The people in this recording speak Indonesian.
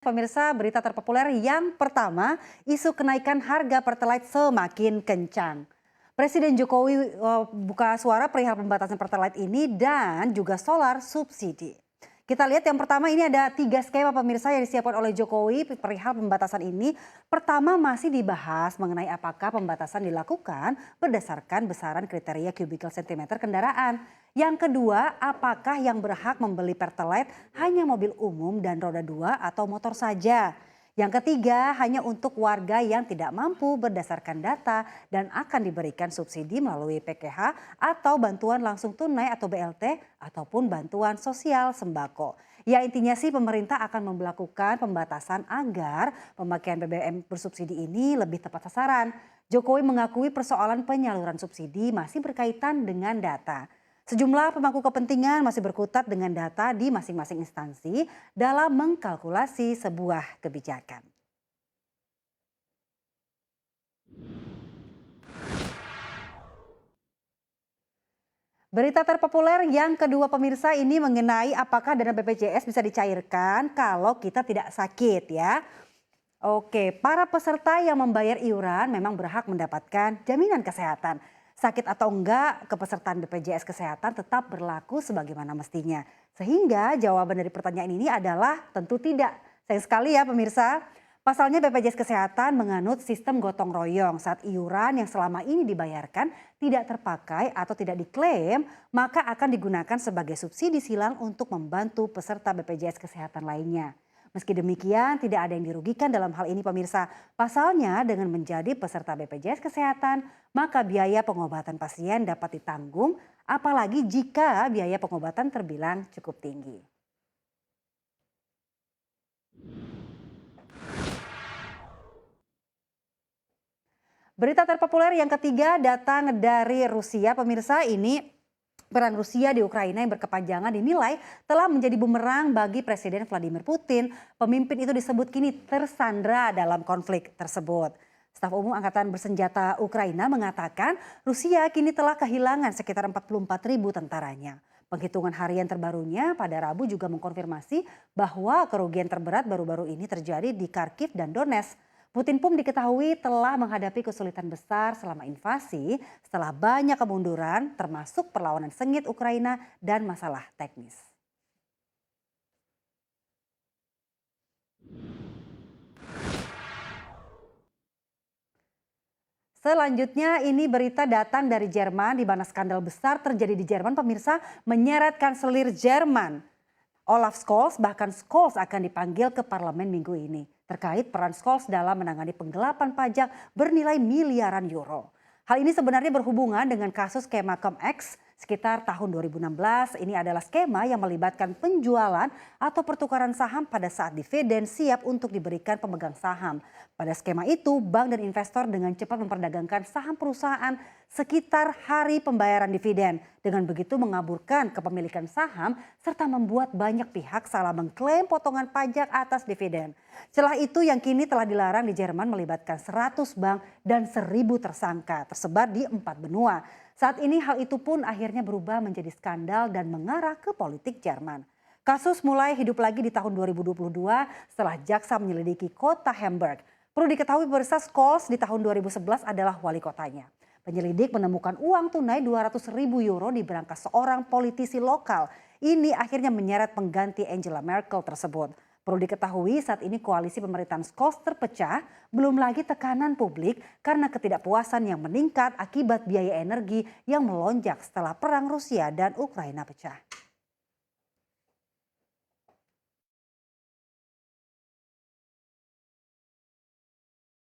Pemirsa, berita terpopuler yang pertama, isu kenaikan harga Pertalite semakin kencang. Presiden Jokowi buka suara perihal pembatasan Pertalite ini dan juga solar subsidi. Kita lihat yang pertama, ini ada 3 skema pemirsa yang disiapkan oleh Jokowi perihal pembatasan ini. Pertama, masih dibahas mengenai apakah pembatasan dilakukan berdasarkan besaran kriteria kubikel sentimeter kendaraan. Yang kedua, apakah yang berhak membeli Pertalite hanya mobil umum dan roda 2 atau motor saja. Yang ketiga, hanya untuk warga yang tidak mampu berdasarkan data dan akan diberikan subsidi melalui PKH atau bantuan langsung tunai atau BLT ataupun bantuan sosial sembako. Ya, intinya sih pemerintah akan melakukan pembatasan agar pemakaian BBM bersubsidi ini lebih tepat sasaran. Jokowi mengakui persoalan penyaluran subsidi masih berkaitan dengan data. Sejumlah pemangku kepentingan masih berkutat dengan data di masing-masing instansi dalam mengkalkulasi sebuah kebijakan. Berita terpopuler yang kedua pemirsa ini mengenai apakah dana BPJS bisa dicairkan kalau kita tidak sakit ya. Oke, para peserta yang membayar iuran memang berhak mendapatkan jaminan kesehatan. Sakit atau enggak, kepesertaan BPJS Kesehatan tetap berlaku sebagaimana mestinya. Sehingga jawaban dari pertanyaan ini adalah tentu tidak. Sayang sekali ya pemirsa. Pasalnya BPJS Kesehatan menganut sistem gotong royong saat iuran yang selama ini dibayarkan tidak terpakai atau tidak diklaim, maka akan digunakan sebagai subsidi silang untuk membantu peserta BPJS Kesehatan lainnya. Meski demikian, tidak ada yang dirugikan dalam hal ini pemirsa. Pasalnya dengan menjadi peserta BPJS Kesehatan, maka biaya pengobatan pasien dapat ditanggung, apalagi jika biaya pengobatan terbilang cukup tinggi. Berita terpopuler yang ketiga datang dari Rusia. Pemirsa, ini perang Rusia di Ukraina yang berkepanjangan dinilai telah menjadi bumerang bagi Presiden Vladimir Putin. Pemimpin itu disebut kini tersandra dalam konflik tersebut. Staf Umum Angkatan Bersenjata Ukraina mengatakan Rusia kini telah kehilangan sekitar 44.000 tentaranya. Penghitungan harian terbarunya pada Rabu juga mengkonfirmasi bahwa kerugian terberat baru-baru ini terjadi di Kharkiv dan Donetsk. Putin pun diketahui telah menghadapi kesulitan besar selama invasi setelah banyak kemunduran termasuk perlawanan sengit Ukraina dan masalah teknis. Selanjutnya ini berita datang dari Jerman di mana skandal besar terjadi di Jerman pemirsa menyeret kanselir Jerman. Olaf Scholz, bahkan Scholz akan dipanggil ke parlemen minggu ini terkait peran Scholz dalam menangani penggelapan pajak bernilai miliaran euro. Hal ini sebenarnya berhubungan dengan kasus skema CumEx sekitar tahun 2016. Ini adalah skema yang melibatkan penjualan atau pertukaran saham pada saat dividen siap untuk diberikan pemegang saham. Pada skema itu, bank dan investor dengan cepat memperdagangkan saham perusahaan sekitar hari pembayaran dividen. Dengan begitu mengaburkan kepemilikan saham serta membuat banyak pihak salah mengklaim potongan pajak atas dividen. Celah itu yang kini telah dilarang di Jerman melibatkan 100 bank dan 1.000 tersangka tersebar di 4 benua. Saat ini hal itu pun akhirnya berubah menjadi skandal dan mengarah ke politik Jerman. Kasus mulai hidup lagi di tahun 2022 setelah jaksa menyelidiki kota Hamburg. Perlu diketahui pemirsa, Scholz di tahun 2011 adalah wali kotanya. Penyelidik menemukan uang tunai 200.000 euro di berangkas seorang politisi lokal. Ini akhirnya menyeret pengganti Angela Merkel tersebut. Perlu diketahui saat ini koalisi pemerintahan Scholz terpecah, belum lagi tekanan publik karena ketidakpuasan yang meningkat akibat biaya energi yang melonjak setelah perang Rusia dan Ukraina pecah.